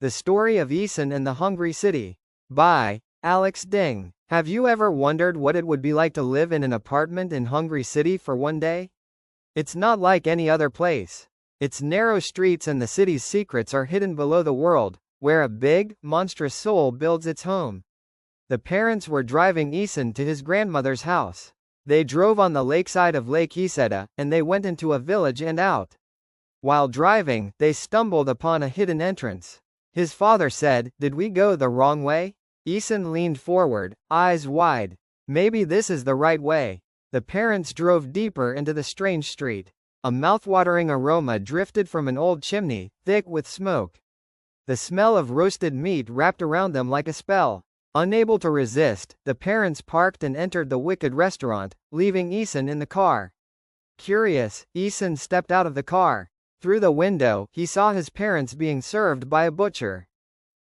The Story of Eason and the Hungry City. By Alex Ding. Have you ever wondered what it would be like to live in an apartment in Hungry City for one day? It's not like any other place. Its narrow streets and the city's secrets are hidden below the world, where a big, monstrous soul builds its home. The parents were driving Eason to his grandmother's house. They drove on the lakeside of Lake Eason, and they went into a village and out. While driving, they stumbled upon a hidden entrance. His father said, "Did we go the wrong way?" Eason leaned forward, eyes wide. "Maybe this is the right way." The parents drove deeper into the strange street. A mouthwatering aroma drifted from an old chimney, thick with smoke. The smell of roasted meat wrapped around them like a spell. Unable to resist, the parents parked and entered the wicked restaurant, leaving Eason in the car. Curious, Eason stepped out of the car. Through the window, he saw his parents being served by a butcher.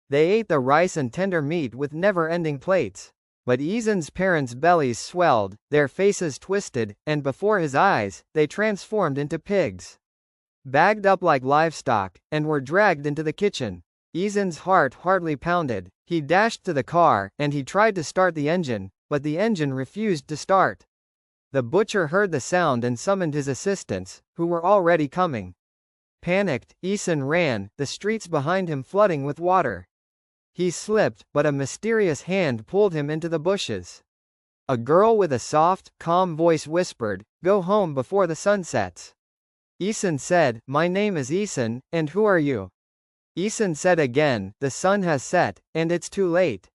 They ate the rice and tender meat with never-ending plates. But Eason's parents' bellies swelled, their faces twisted, and before his eyes, they transformed into pigs. Bagged up like livestock, and were dragged into the kitchen. Eason's heart hardly pounded. He dashed to the car, and he tried to start the engine, but the engine refused to start. The butcher heard the sound and summoned his assistants, who were already coming. Panicked, Eason ran, the streets behind him flooding with water. He slipped, but a mysterious hand pulled him into the bushes. A girl with a soft, calm voice whispered, "Go home before the sun sets." Eason said, "My name is Eason, and who are you?" Eason said again, "The sun has set, and it's too late."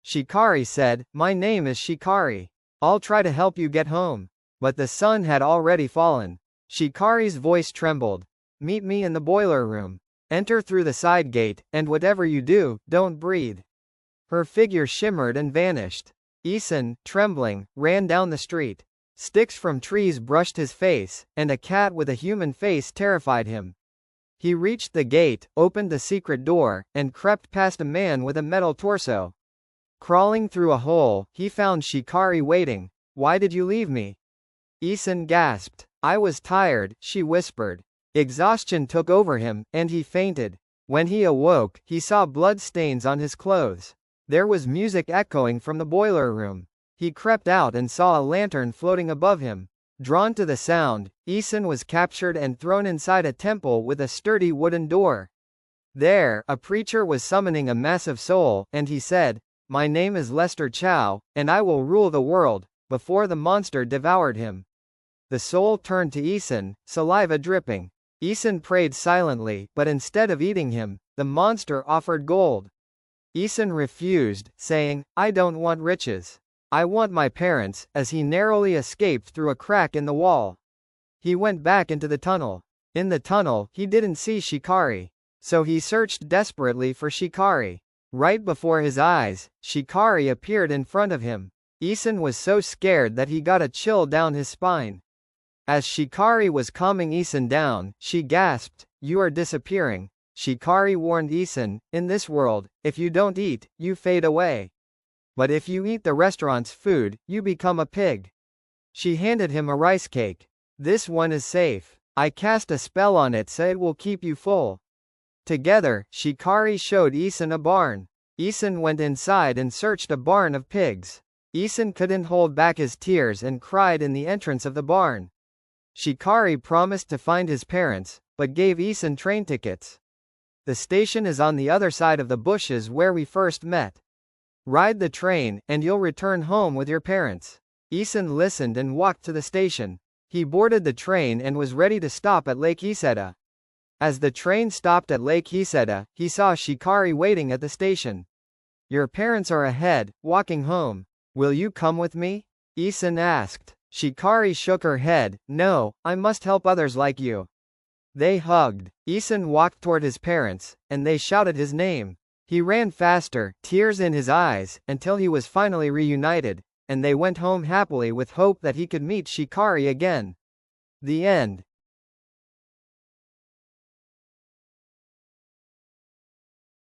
Shikari said, "My name is Shikari. I'll try to help you get home." But the sun had already fallen. Shikari's voice trembled. "Meet me in the boiler room. Enter through the side gate, and whatever you do, don't breathe." Her figure shimmered and vanished. Eason, trembling, ran down the street. Sticks from trees brushed his face, and a cat with a human face terrified him. He reached the gate, opened the secret door, and crept past a man with a metal torso. Crawling through a hole, he found Shikari waiting. "Why did you leave me?" Eason gasped. "I was tired," she whispered. Exhaustion took over him, and he fainted. When he awoke, he saw blood stains on his clothes. There was music echoing from the boiler room. He crept out and saw a lantern floating above him. Drawn to the sound, Eason was captured and thrown inside a temple with a sturdy wooden door. There, a preacher was summoning a massive soul, and he said, "My name is Lester Chow, and I will rule the world," before the monster devoured him. The soul turned to Eason, saliva dripping. Eason prayed silently, but instead of eating him, the monster offered gold. Eason refused, saying, "I don't want riches. I want my parents," as he narrowly escaped through a crack in the wall. He went back into the tunnel. In the tunnel, he didn't see Shikari. So he searched desperately for Shikari. Right before his eyes, Shikari appeared in front of him. Eason was so scared that he got a chill down his spine. As Shikari was calming Eason down, she gasped, "You are disappearing." Shikari warned Eason, "In this world, if you don't eat, you fade away. But if you eat the restaurant's food, you become a pig." She handed him a rice cake. "This one is safe. I cast a spell on it so it will keep you full." Together, Shikari showed Eason a barn. Eason went inside and searched a barn of pigs. Eason couldn't hold back his tears and cried in the entrance of the barn. Shikari promised to find his parents, but gave Eason train tickets. "The station is on the other side of the bushes where we first met. Ride the train, and you'll return home with your parents." Eason listened and walked to the station. He boarded the train and was ready to stop at Lake Eason. As the train stopped at Lake Eason, he saw Shikari waiting at the station. "Your parents are ahead, walking home. Will you come with me?" Eason asked. Shikari shook her head. "No, I must help others like you." They hugged. Eason walked toward his parents, and they shouted his name. He ran faster, tears in his eyes, until he was finally reunited, and they went home happily with hope that he could meet Shikari again. The end.